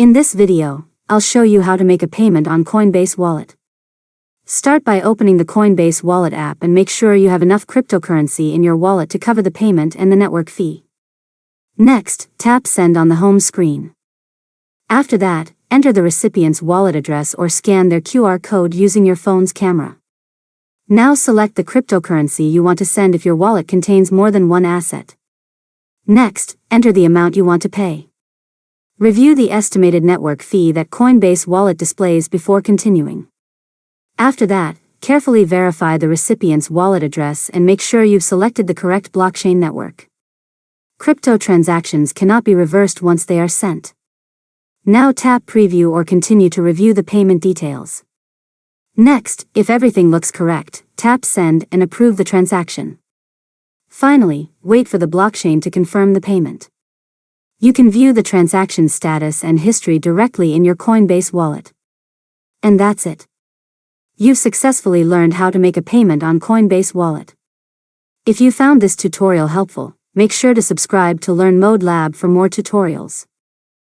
In this video, I'll show you how to make a payment on Coinbase Wallet. Start by opening the Coinbase Wallet app and make sure you have enough cryptocurrency in your wallet to cover the payment and the network fee. Next, tap Send on the home screen. After that, enter the recipient's wallet address or scan their QR code using your phone's camera. Now select the cryptocurrency you want to send if your wallet contains more than one asset. Next, enter the amount you want to pay. Review the estimated network fee that Coinbase Wallet displays before continuing. After that, carefully verify the recipient's wallet address and make sure you've selected the correct blockchain network. Crypto transactions cannot be reversed once they are sent. Now tap Preview or continue to review the payment details. Next, if everything looks correct, tap Send and approve the transaction. Finally, wait for the blockchain to confirm the payment. You can view the transaction status and history directly in your Coinbase wallet. And that's it. You've successfully learned how to make a payment on Coinbase Wallet. If you found this tutorial helpful, make sure to subscribe to Learn Mode Lab for more tutorials.